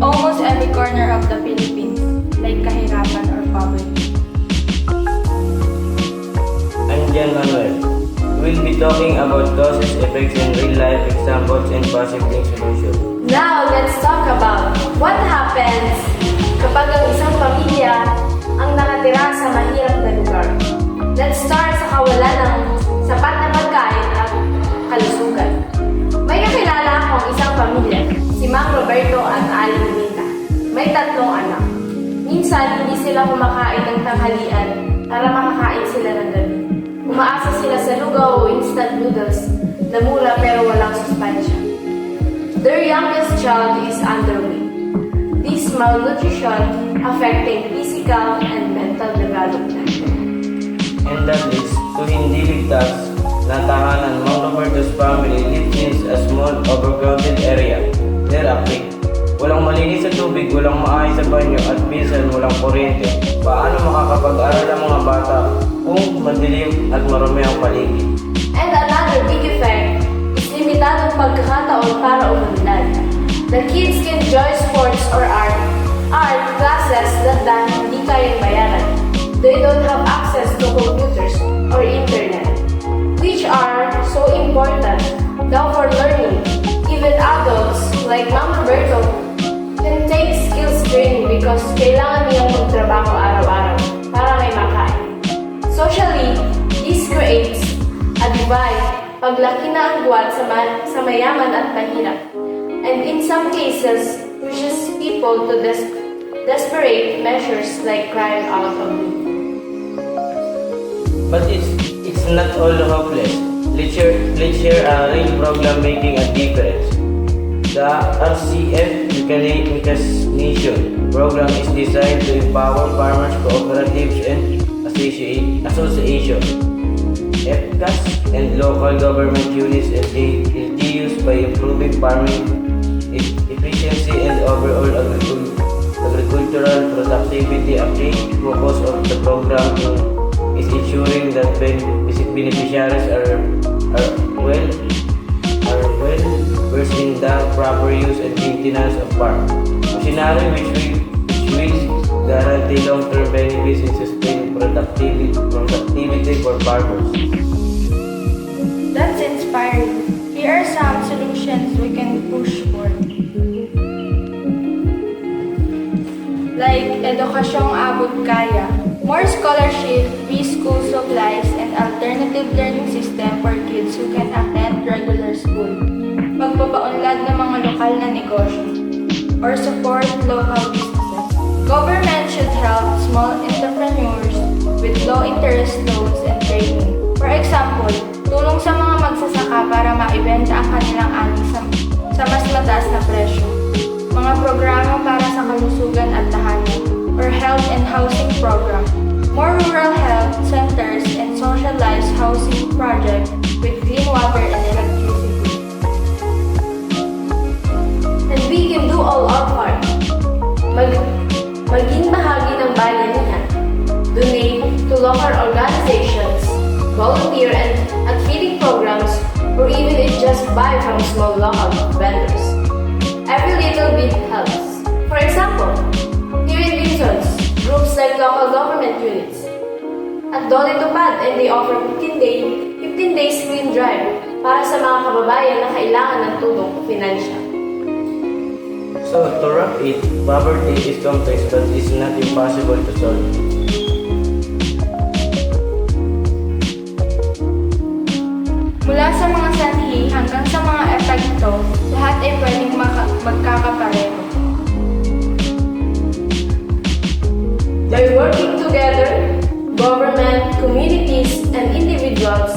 almost every corner of the Philippines, like kahirapan or poverty. I'm Jan Manuel. We'll be talking about causes, effects, and real-life examples and positive solutions. Now, let's talk about what happens kapag ang isang pamilya ang nakatira sa mahirap na lugar. Let's start sa kawalan ng sapat na pagkain at kalusugan. May kakilala akong isang pamilya, si Mang Roberto at Aling Nina. May 3 anak. Minsan, hindi sila kumakain ng tanghalian para makakain sila ng gabi. Umaasa sila sa lugaw o instant noodles na mura pero walang sustansya. Their youngest child is underweight. This malnutrition affecting physical and mental development. And that leads to hindi ligtas na tahanan. Mang Roberto's family lives in a small, overcrowded area. They're afraid. Walang malinis sa tubig, walang maayos sa banyo, at minsan walang kuryente. Paano makakapag-aral ang mga bata kung madilim at marami ang paligid? And another big effect is limitadong pagkakataon para umunlad. The kids can join sports or art classes that hindi kayang bayaran. They don't have access to computers or internet, which are so important now for learning. Even adults like Mang Roberto can take skills training because kailangan niyang magtrabaho araw-araw para may makain. Socially, this creates a divide, paglaki na ang buwan sa mayaman at mahirap, and in some cases, pushes people to desperate measures like crime out of need. But it's not all hopeless. Let's share a real program making a difference. The RCF Mechanization program is designed to empower farmers, cooperatives, and associations, FCAS, and local government units and LGUs by improving farming efficiency and overall agricultural productivity. A key focus of the program is ensuring that beneficiaries are well versed in the proper use and maintenance of farm machinery, which will guarantee long-term benefits and sustain productivity for farmers. That's inspiring. Here are some solutions we can push for. Like edukasyong abot kaya, more scholarship, free school supplies, and alternative learning system for kids who can attend regular school. Pagpapaunlad ng mga lokal na negosyo or support local businesses. Government should help small entrepreneurs with low-interest loans and training. For example, tulong sa mga magsasaka para maibenta ang kanilang ani sa mas mataas na presyo. Mga programa para sa kalusugan at tahanan or health and housing program. More rural health centers and socialized housing projects with clean water and electricity. And we can do all our part. Maging bahagi ng bayanihan. Donate to local organizations, volunteer at feeding programs, or even if just buy from small local vendors. Every little bit helps. For example, here in Vinsons, groups like local government units at Dole Tupad, and they offer 15 days clean drive para sa mga kababayan na kailangan ng tulong financial. So to wrap it, poverty is complex but it's not impossible to solve. Mula sa mga sanhi hanggang sa mga epekto, lahat ay pwedeng magkakapareho. By working together, government, communities, and individuals,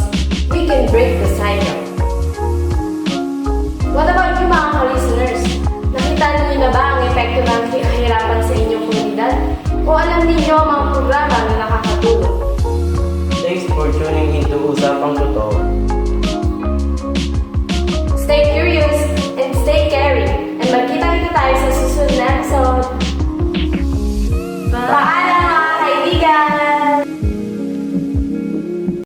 we can break the cycle. What about you mga ka-listeners? Nakita niyo na ba ang epekto ng kahirapan sa inyong komunidad? O alam niyo ang mga programa na nakakatulong? Thanks for tuning into Usapang Totoo.